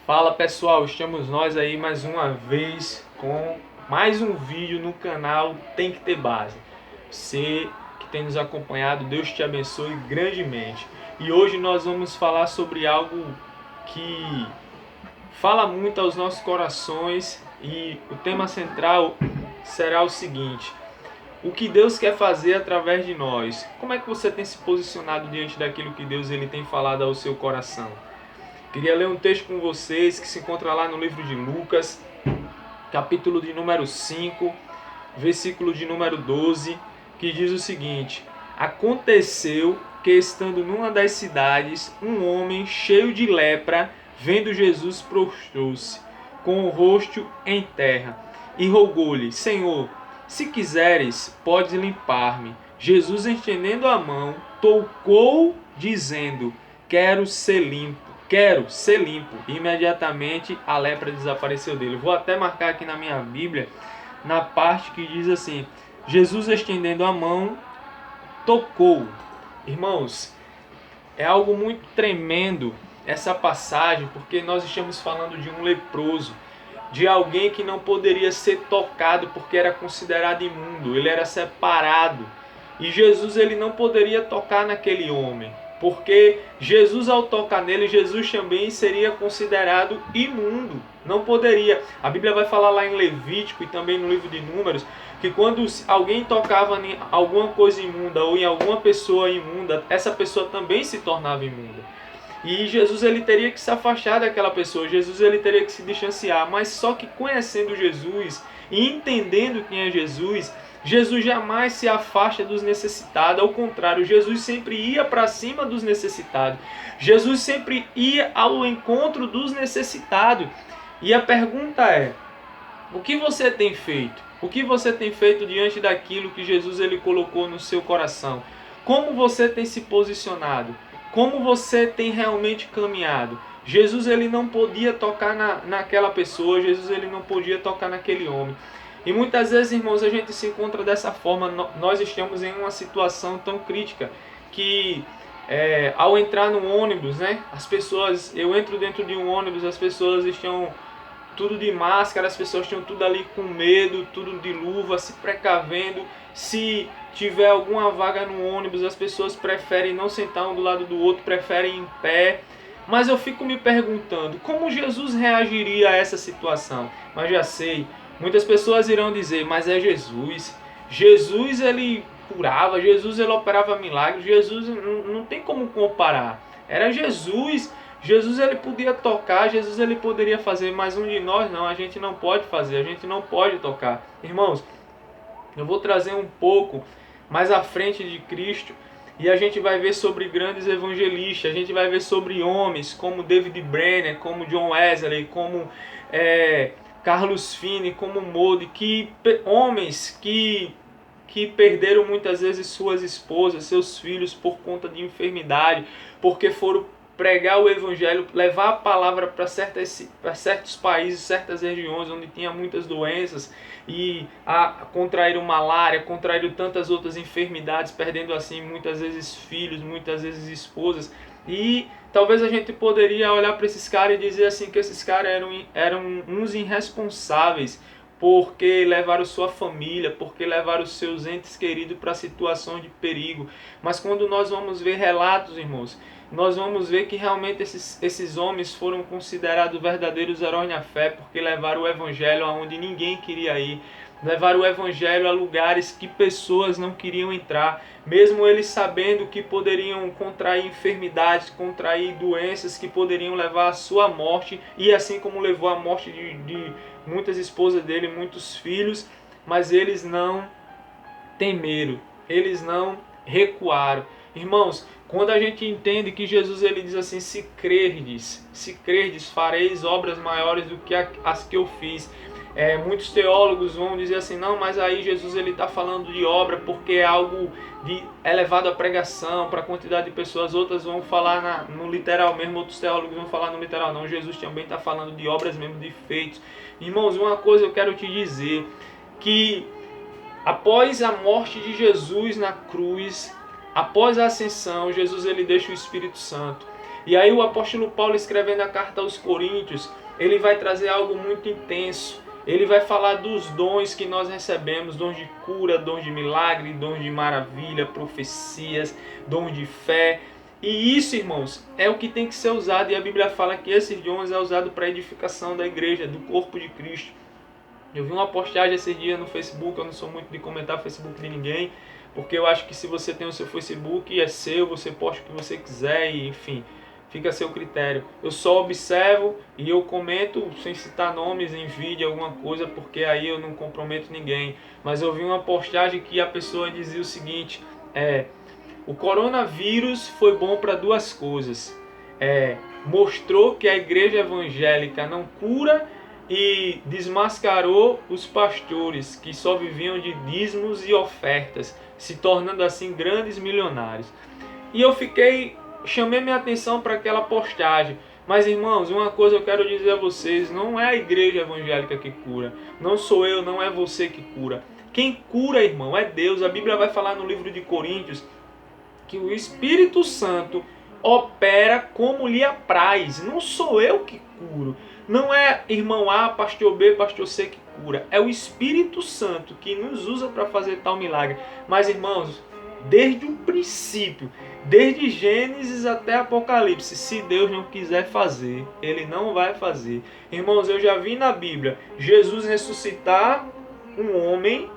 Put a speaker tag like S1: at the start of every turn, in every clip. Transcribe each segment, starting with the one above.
S1: Fala pessoal, estamos nós aí mais uma vez com mais um vídeo no canal Tem Que Ter Base. Você que tem nos acompanhado, Deus te abençoe grandemente. E hoje nós vamos falar sobre algo que fala muito aos nossos corações e o tema central será o seguinte: o que Deus quer fazer através de nós. Como é que você tem se posicionado diante daquilo que Deus ele tem falado ao seu coração? Queria ler um texto com vocês que se encontra lá no livro de Lucas, capítulo de número 5, versículo de número 12, que diz o seguinte: aconteceu que, estando numa das cidades, um homem cheio de lepra, vendo Jesus, prostrou-se, com o rosto em terra, e rogou-lhe: Senhor, se quiseres, podes limpar-me. Jesus, estendendo a mão, tocou, dizendo: quero ser limpo. Quero ser limpo. Imediatamente a lepra desapareceu dele. Vou até marcar aqui na minha Bíblia, na parte que diz assim: Jesus, estendendo a mão, tocou. Irmãos, é algo muito tremendo essa passagem, porque nós estamos falando de um leproso, de alguém que não poderia ser tocado porque era considerado imundo, ele era separado. E Jesus ele não poderia tocar naquele homem, porque Jesus, ao tocar nele, Jesus também seria considerado imundo. Não poderia. A Bíblia vai falar lá em Levítico e também no livro de Números que quando alguém tocava em alguma coisa imunda ou em alguma pessoa imunda, essa pessoa também se tornava imunda. E Jesus ele teria que se afastar daquela pessoa, Jesus ele teria que se distanciar, mas só que conhecendo Jesus e entendendo quem é Jesus, Jesus jamais se afasta dos necessitados, ao contrário, Jesus sempre ia para cima dos necessitados, Jesus sempre ia ao encontro dos necessitados. E a pergunta é: o que você tem feito? O que você tem feito diante daquilo que Jesus ele colocou no seu coração? Como você tem se posicionado? Como você tem realmente caminhado? Jesus ele não podia tocar naquela pessoa, Jesus ele não podia tocar naquele homem. E muitas vezes, irmãos, a gente se encontra dessa forma. Nós estamos em uma situação tão crítica que ao entrar no ônibus, né, as pessoas, eu entro dentro de um ônibus, as pessoas estão tudo de máscara, as pessoas estão tudo ali com medo, tudo de luva, se precavendo. Se tiver alguma vaga no ônibus, as pessoas preferem não sentar um do lado do outro, preferem em pé. Mas eu fico me perguntando, como Jesus reagiria a essa situação? Mas já sei, muitas pessoas irão dizer, mas é Jesus. Jesus ele curava, Jesus ele operava milagres, Jesus não tem como comparar. Era Jesus. Jesus ele podia tocar, Jesus ele poderia fazer, mas um de nós não, a gente não pode fazer, a gente não pode tocar. Irmãos, eu vou trazer um pouco mais à frente de Cristo e a gente vai ver sobre grandes evangelistas, a gente vai ver sobre homens como David Brenner, como John Wesley, como Carlos Finney, como Moody, homens que perderam muitas vezes suas esposas, seus filhos por conta de enfermidade, porque foram pregar o evangelho, levar a palavra para certos países, certas regiões onde tinha muitas doenças e contraíram malária, contraíram tantas outras enfermidades, perdendo assim muitas vezes filhos, muitas vezes esposas. E talvez a gente poderia olhar para esses caras e dizer assim que esses caras eram uns irresponsáveis, porque levaram sua família, porque levaram os seus entes queridos para situações de perigo. Mas quando nós vamos ver relatos, irmãos, nós vamos ver que realmente esses homens foram considerados verdadeiros heróis na fé, porque levaram o evangelho aonde ninguém queria ir, levaram o evangelho a lugares que pessoas não queriam entrar, mesmo eles sabendo que poderiam contrair enfermidades, contrair doenças que poderiam levar à sua morte, e assim como levou à morte de muitas esposas dele, muitos filhos, mas eles não temeram, eles não recuaram. Irmãos, quando a gente entende que Jesus ele diz assim: se crerdes, fareis obras maiores do que as que eu fiz. Muitos teólogos vão dizer assim: não, mas aí Jesus ele está falando de obra porque é algo elevado à pregação para a quantidade de pessoas. Outras vão falar no literal mesmo, outros teólogos vão falar no literal. Não, Jesus também está falando de obras mesmo, de feitos. Irmãos, uma coisa eu quero te dizer, que após a morte de Jesus na cruz, após a ascensão, Jesus ele deixa o Espírito Santo. E aí o apóstolo Paulo, escrevendo a carta aos Coríntios, ele vai trazer algo muito intenso. Ele vai falar dos dons que nós recebemos, dons de cura, dons de milagre, dons de maravilha, profecias, dons de fé. E isso, irmãos, é o que tem que ser usado. E a Bíblia fala que esses dons é usado para a edificação da igreja, do corpo de Cristo. Eu vi uma postagem esses dias no Facebook, eu não sou muito de comentar Facebook de ninguém, porque eu acho que se você tem o seu Facebook, é seu, você posta o que você quiser e, enfim, fica a seu critério. Eu só observo e eu comento sem citar nomes em vídeo, alguma coisa, porque aí eu não comprometo ninguém. Mas eu vi uma postagem que a pessoa dizia o seguinte, o coronavírus foi bom para duas coisas. Mostrou que a igreja evangélica não cura e desmascarou os pastores que só viviam de dízimos e ofertas, se tornando assim grandes milionários. E eu chamei minha atenção para aquela postagem. Mas, irmãos, uma coisa eu quero dizer a vocês, não é a igreja evangélica que cura, não sou eu, não é você que cura. Quem cura, irmão, é Deus. A Bíblia vai falar no livro de Coríntios que o Espírito Santo opera como lhe apraz. Não sou eu que curo. Não é irmão A, pastor B, pastor C que cura. É o Espírito Santo que nos usa para fazer tal milagre. Mas, irmãos, desde o princípio, desde Gênesis até Apocalipse, se Deus não quiser fazer, Ele não vai fazer. Irmãos, eu já vi na Bíblia Jesus ressuscitar um homem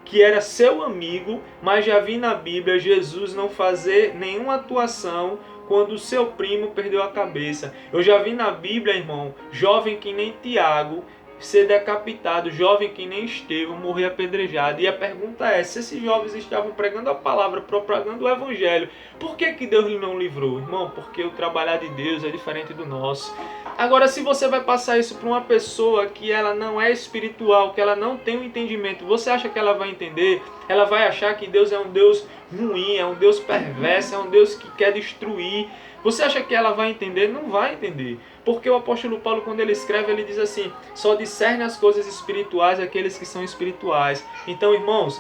S1: que era seu amigo, mas já vi na Bíblia Jesus não fazer nenhuma atuação quando o seu primo perdeu a cabeça. Eu já vi na Bíblia, irmão, jovem que nem Tiago ser decapitado, jovem que nem Estevão morrer apedrejado. E a pergunta é, se esses jovens estavam pregando a palavra, propagando o evangelho, por que Deus não livrou? Irmão, porque o trabalhar de Deus é diferente do nosso. Agora, se você vai passar isso para uma pessoa que ela não é espiritual, que ela não tem um entendimento, você acha que ela vai entender? Ela vai achar que Deus é um Deus ruim, é um Deus perverso, é um Deus que quer destruir. Você acha que ela vai entender? Não vai entender. Porque o apóstolo Paulo, quando ele escreve, ele diz assim, só discerne as coisas espirituais aqueles que são espirituais. Então, irmãos,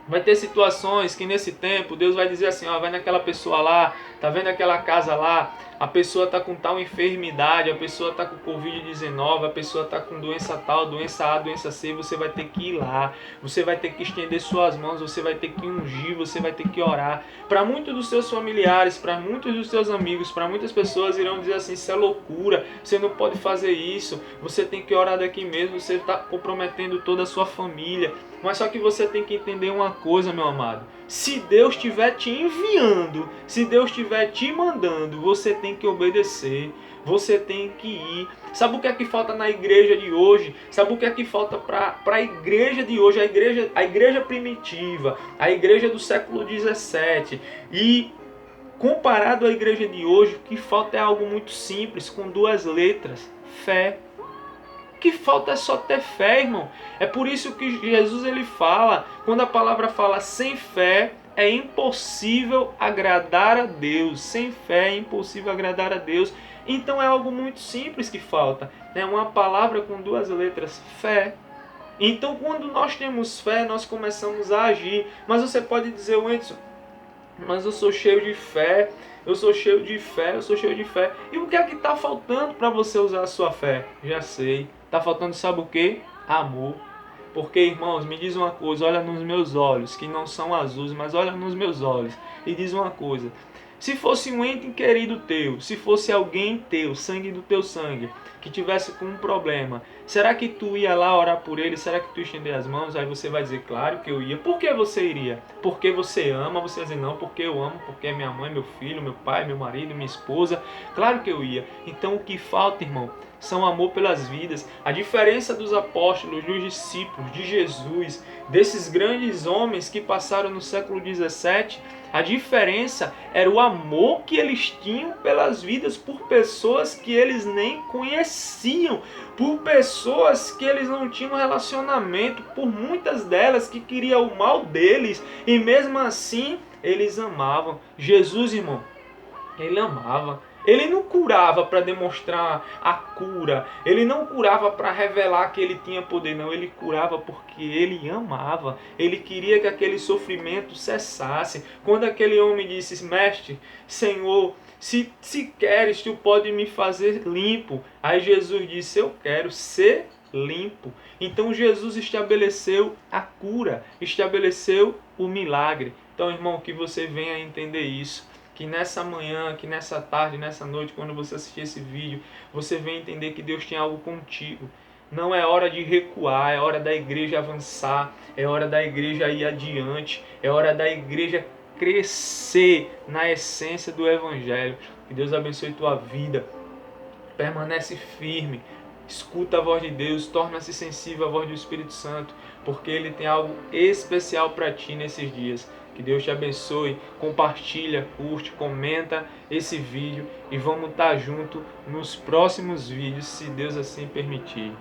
S1: vai ter situações que nesse tempo Deus vai dizer assim, vai naquela pessoa lá, tá vendo aquela casa lá, a pessoa está com tal enfermidade, a pessoa está com Covid-19, a pessoa está com doença tal, doença A, doença C, você vai ter que ir lá, você vai ter que estender suas mãos, você vai ter que ungir, você vai ter que orar. Para muitos dos seus familiares, para muitos dos seus amigos, para muitas pessoas irão dizer assim, isso é loucura, você não pode fazer isso, você tem que orar daqui mesmo, você está comprometendo toda a sua família. Mas só que você tem que entender uma coisa, meu amado. Se Deus estiver te enviando, se Deus estiver te mandando, você tem que obedecer. Você tem que ir. Sabe o que é que falta na igreja de hoje? Sabe o que é que falta para a igreja de hoje? A igreja primitiva, a igreja do século 17. E comparado à igreja de hoje, o que falta é algo muito simples, com duas letras: fé. O que falta é só ter fé, irmão. É por isso que Jesus ele fala, quando a palavra fala sem fé, é impossível agradar a Deus. Sem fé é impossível agradar a Deus. Então é algo muito simples que falta. É uma palavra com duas letras, fé. Então quando nós temos fé, nós começamos a agir. Mas você pode dizer, Wendson, mas eu sou cheio de fé, eu sou cheio de fé, eu sou cheio de fé. E o que é que está faltando para você usar a sua fé? Já sei. Está faltando, sabe o quê? Amor. Porque, irmãos, me diz uma coisa, olha nos meus olhos, que não são azuis, mas olha nos meus olhos, e diz uma coisa. Se fosse um ente querido teu, se fosse alguém teu, sangue do teu sangue, que tivesse com um problema, será que tu ia lá orar por ele? Será que tu ia estender as mãos? Aí você vai dizer, claro que eu ia. Por que você iria? Porque você ama? Você vai dizer, não, porque eu amo, porque é minha mãe, meu filho, meu pai, meu marido, minha esposa. Claro que eu ia. Então o que falta, irmão, são amor pelas vidas. A diferença dos apóstolos, dos discípulos, de Jesus, desses grandes homens que passaram no século 17, a diferença era o amor que eles tinham pelas vidas, por pessoas que eles nem conheciam, por pessoas que eles não tinham relacionamento, por muitas delas que queriam o mal deles, e mesmo assim eles amavam. Jesus, irmão, ele amava. Ele não curava para demonstrar a cura. Ele não curava para revelar que ele tinha poder. Não, ele curava porque ele amava. Ele queria que aquele sofrimento cessasse. Quando aquele homem disse, mestre, Senhor, se queres, tu pode me fazer limpo. Aí Jesus disse, eu quero ser limpo. Então Jesus estabeleceu a cura, estabeleceu o milagre. Então, irmão, que você venha a entender isso. Que nessa manhã, que nessa tarde, nessa noite, quando você assistir esse vídeo, você venha entender que Deus tem algo contigo. Não é hora de recuar, é hora da igreja avançar, é hora da igreja ir adiante, é hora da igreja crescer na essência do Evangelho. Que Deus abençoe tua vida. Permanece firme. Escuta a voz de Deus, torna-se sensível à voz do Espírito Santo, porque Ele tem algo especial para ti nesses dias. Que Deus te abençoe, compartilha, curte, comenta esse vídeo e vamos estar junto nos próximos vídeos, se Deus assim permitir.